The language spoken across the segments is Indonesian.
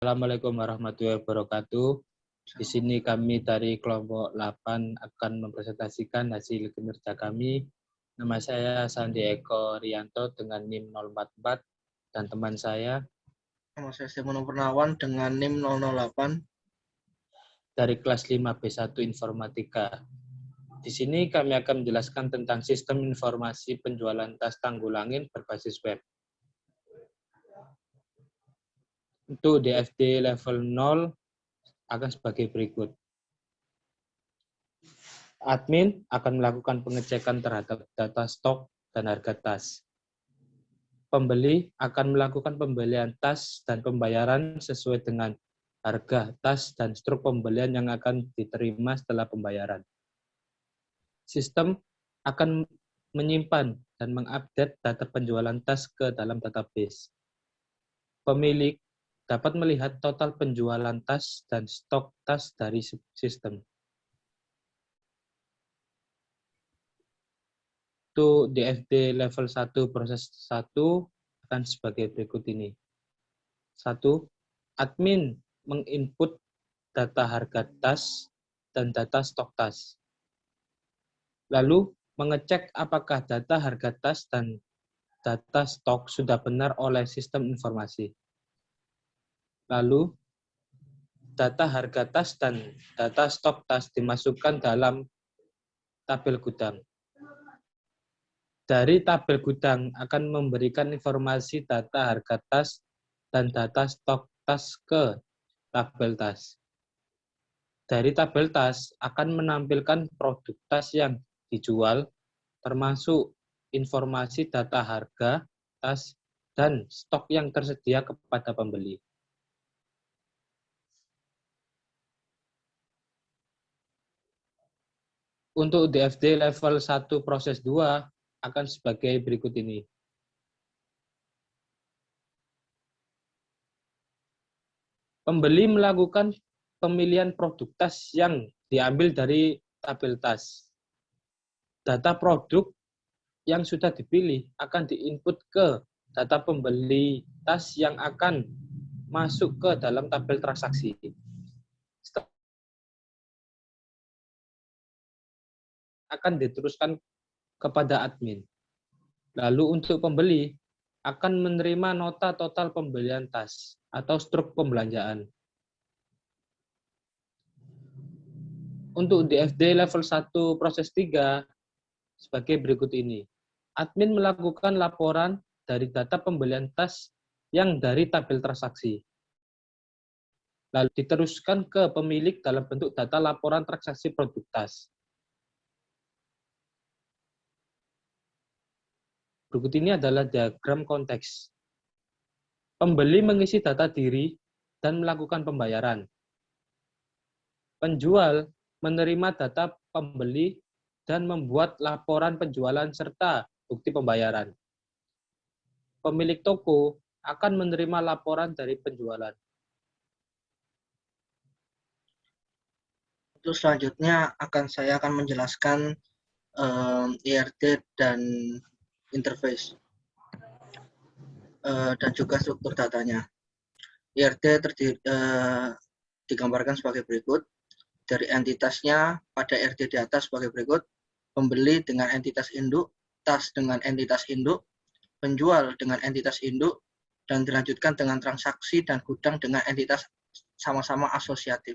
Assalamualaikum warahmatullahi wabarakatuh. Di sini kami dari kelompok 8 akan mempresentasikan hasil kinerja kami. Nama saya Sandi Eko Rianto dengan NIM 044 dan teman saya Nama saya Stefano Purnawan dengan NIM 008 dari kelas 5B1 Informatika. Di sini kami akan menjelaskan tentang sistem informasi penjualan tas Tanggulangin berbasis web. Untuk DFD level 0 akan sebagai berikut. Admin akan melakukan pengecekan terhadap data stok dan harga tas. Pembeli akan melakukan pembelian tas dan pembayaran sesuai dengan harga tas dan struk pembelian yang akan diterima setelah pembayaran. Sistem akan menyimpan dan mengupdate data penjualan tas ke dalam database. Pemilik dapat melihat total penjualan tas dan stok tas dari sistem. Untuk DFD level 1 proses 1 akan sebagai berikut ini. 1. Admin menginput data harga tas dan data stok tas. Lalu mengecek apakah data harga tas dan data stok sudah benar oleh sistem informasi. Lalu data harga tas dan data stok tas dimasukkan dalam tabel gudang. Dari tabel gudang akan memberikan informasi data harga tas dan data stok tas ke tabel tas. Dari tabel tas akan menampilkan produk tas yang dijual, termasuk informasi data harga tas dan stok yang tersedia kepada pembeli. Untuk DFD level 1 proses 2 akan sebagai berikut ini. Pembeli melakukan pemilihan produk tas yang diambil dari tabel tas. Data produk yang sudah dipilih akan diinput ke data pembeli tas yang akan masuk ke dalam tabel transaksi. Akan diteruskan kepada admin. Lalu untuk pembeli akan menerima nota total pembelian tas atau struk pembelanjaan. Untuk DFD level 1 proses 3 sebagai berikut ini. Admin melakukan laporan dari data pembelian tas yang dari tabel transaksi. Lalu diteruskan ke pemilik dalam bentuk data laporan transaksi produk tas. Berikut ini adalah diagram konteks. Pembeli mengisi data diri dan melakukan pembayaran. Penjual menerima data pembeli dan membuat laporan penjualan serta bukti pembayaran. Pemilik toko akan menerima laporan dari penjualan. Untuk selanjutnya saya akan menjelaskan IRD dan interface dan juga struktur datanya. IRD digambarkan sebagai berikut. Dari entitasnya pada RD di atas sebagai berikut. Pembeli dengan entitas induk, tas dengan entitas induk, penjual dengan entitas induk, dan dilanjutkan dengan transaksi dan gudang dengan entitas sama-sama asosiatif.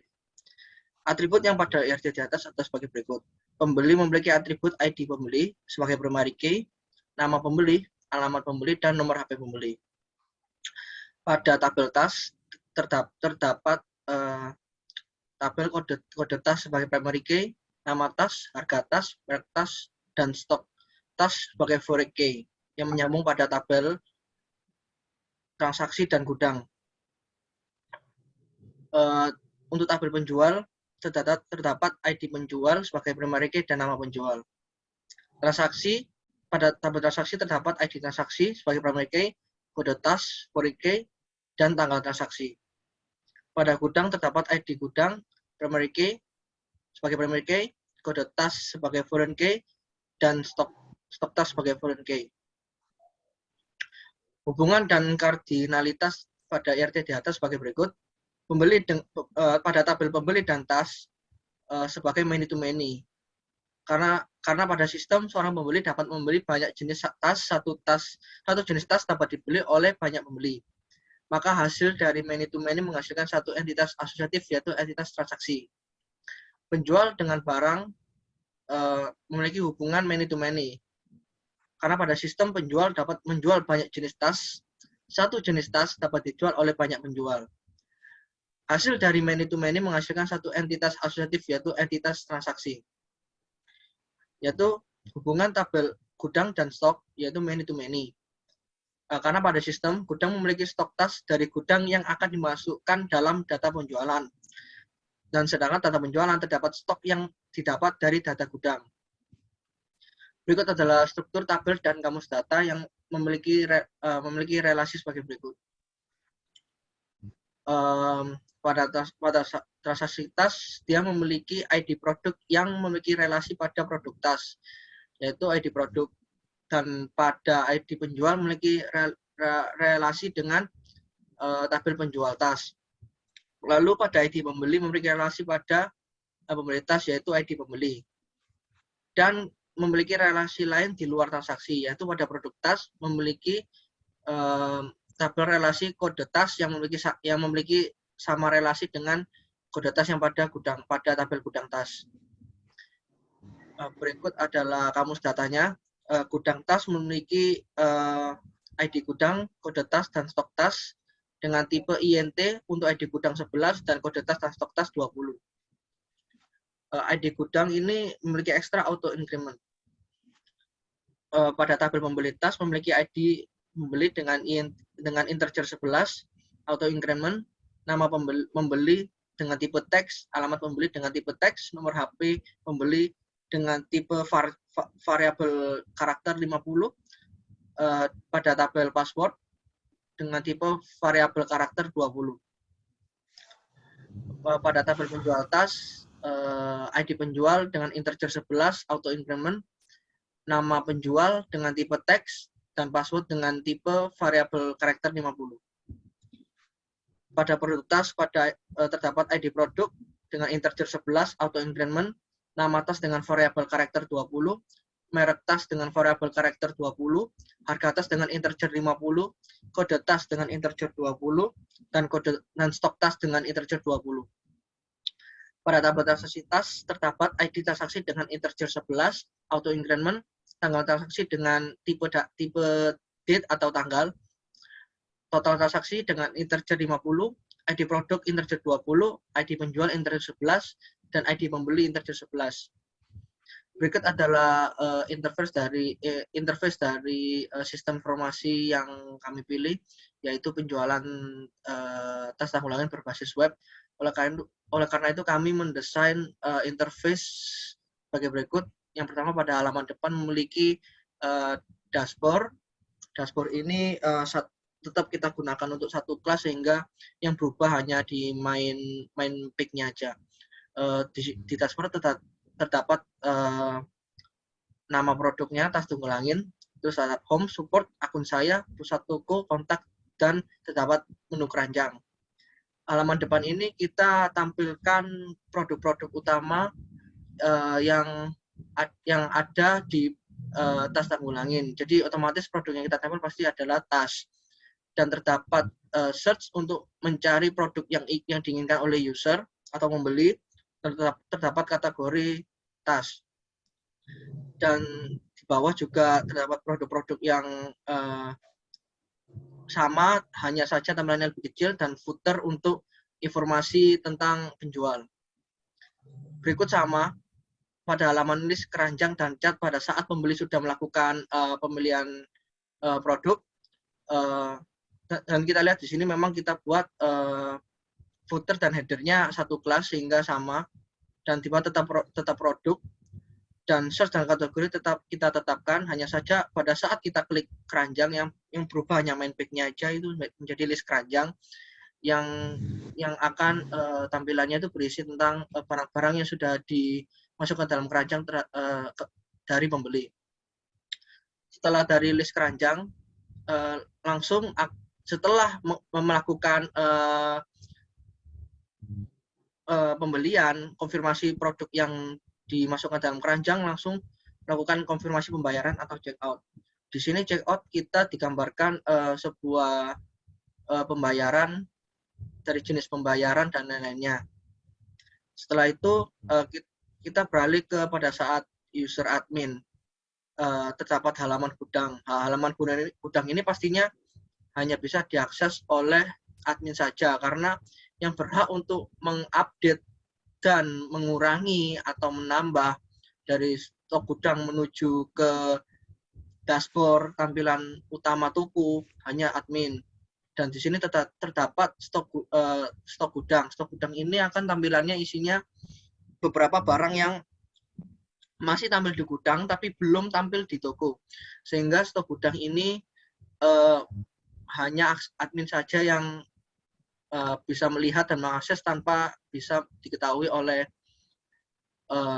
Atribut yang pada IRD di atas adalah sebagai berikut. Pembeli memiliki atribut ID pembeli sebagai primary key, nama pembeli, alamat pembeli, dan nomor HP pembeli. Pada tabel tas terdapat tabel kode tas sebagai primary key, nama tas, harga tas, merek tas, dan stok tas sebagai foreign key yang menyambung pada tabel transaksi dan gudang. Untuk tabel penjual terdapat ID penjual sebagai primary key dan nama penjual. Transaksi, pada tabel transaksi terdapat ID transaksi sebagai primary key, kode tas, foreign key, dan tanggal transaksi. Pada gudang terdapat ID gudang, primary key sebagai primary key, kode tas sebagai foreign key, dan stok tas sebagai foreign key. Hubungan dan kardinalitas pada IRD di atas sebagai berikut. pada tabel pembeli dan tas sebagai many to many. Karena pada sistem seorang pembeli dapat membeli banyak jenis tas, satu jenis tas dapat dibeli oleh banyak pembeli. Maka hasil dari many to many menghasilkan satu entitas asosiatif, yaitu entitas transaksi. Penjual dengan barang memiliki hubungan many to many. Karena pada sistem penjual dapat menjual banyak jenis tas, satu jenis tas dapat dijual oleh banyak penjual. Hasil dari many to many menghasilkan satu entitas asosiatif, yaitu entitas transaksi, yaitu hubungan tabel gudang dan stok, yaitu many to many. Karena pada sistem, gudang memiliki stok tas dari gudang yang akan dimasukkan dalam data penjualan. Dan sedangkan data penjualan terdapat stok yang didapat dari data gudang. Berikut adalah struktur tabel dan kamus data yang memiliki relasi sebagai berikut. Pada transaksi tas, dia memiliki ID produk yang memiliki relasi pada produk tas, yaitu ID produk. Dan pada ID penjual memiliki relasi dengan tabel penjual tas. Lalu pada ID pembeli memiliki relasi pada pembeli tas, yaitu ID pembeli. Dan memiliki relasi lain di luar transaksi, yaitu pada produk tas memiliki tabel relasi kode tas yang memiliki sama relasi dengan kode tas yang pada tabel gudang tas. Berikut adalah kamus datanya. Gudang tas memiliki ID gudang, kode tas, dan stok tas dengan tipe INT untuk ID gudang 11 dan kode tas dan stok tas 20. ID gudang ini memiliki ekstra auto increment. Pada tabel pembeli tas memiliki ID pembeli dengan integer 11, auto increment, nama pembeli dengan tipe teks, alamat pembeli dengan tipe teks, nomor HP pembeli dengan tipe variabel karakter 50, pada tabel password dengan tipe variabel karakter 20. Pada tabel penjual tas, ID penjual dengan integer 11, auto increment, nama penjual dengan tipe teks, dan password dengan tipe variabel karakter 50. Pada produk tas terdapat ID produk dengan integer 11, auto increment, nama tas dengan variabel karakter 20, merek tas dengan variabel karakter 20, harga tas dengan integer 50, kode tas dengan integer 20, dan stok tas dengan integer 20. Pada tabel transaksi tas terdapat ID transaksi dengan integer 11, auto increment, tanggal transaksi dengan tipe date atau tanggal, total transaksi dengan integer 50, ID produk integer 20, ID penjual integer 11, dan ID pembeli integer 11. Berikut adalah interface dari sistem informasi yang kami pilih, yaitu penjualan tas tanggulangan berbasis web. Oleh karena itu kami mendesain interface sebagai berikut. Yang pertama, pada halaman depan memiliki dashboard. Dashboard ini tetap kita gunakan untuk satu kelas, sehingga yang berubah hanya di main pick-nya aja. Di dashboard terdapat nama produknya, tas tunggulangin, terus ada home, support, akun saya, pusat toko, kontak, dan terdapat menu keranjang. Halaman depan ini kita tampilkan produk-produk utama yang ada di tas tanggulangin. Jadi otomatis produk yang kita tampil pasti adalah tas. Dan terdapat search untuk mencari produk yang diinginkan oleh user atau membeli. Terdapat kategori tas. Dan di bawah juga terdapat produk-produk yang sama, hanya saja tampilannya lebih kecil, dan footer untuk informasi tentang penjual. Berikut sama, pada halaman list keranjang dan cat pada saat pembeli sudah melakukan pembelian produk. Dan kita lihat di sini memang kita buat footer dan headernya satu kelas sehingga sama, dan di bawah tetap produk, dan search dan kategori tetap kita tetapkan. Hanya saja pada saat kita klik keranjang yang berubah hanya main pick-nya aja, itu menjadi list keranjang yang akan tampilannya itu berisi tentang barang-barang yang sudah dimasukkan dalam keranjang dari pembeli. Setelah dari list keranjang, langsung setelah melakukan pembelian, konfirmasi produk yang dimasukkan dalam keranjang, langsung melakukan konfirmasi pembayaran atau check out. Di sini check out kita digambarkan sebuah pembayaran dari jenis pembayaran dan lain-lainnya. Setelah itu kita beralih ke pada saat user admin. Terdapat halaman gudang. Halaman gudang ini pastinya hanya bisa diakses oleh admin saja, karena yang berhak untuk mengupdate dan mengurangi atau menambah dari stok gudang menuju ke dashboard tampilan utama toko hanya admin. Dan di sini terdapat stok gudang. Stok gudang ini akan tampilannya isinya beberapa barang yang masih tampil di gudang tapi belum tampil di toko. Sehingga stok gudang ini hanya admin saja yang bisa melihat dan mengakses tanpa bisa diketahui oleh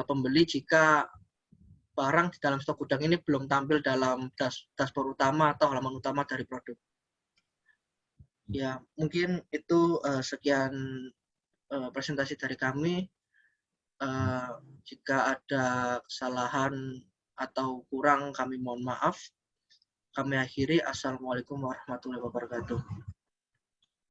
pembeli jika barang di dalam stok gudang ini belum tampil dalam dashboard utama atau halaman utama dari produk. Ya, mungkin itu sekian presentasi dari kami. Jika ada kesalahan atau kurang, kami mohon maaf. Kami akhiri. Assalamualaikum warahmatullahi wabarakatuh.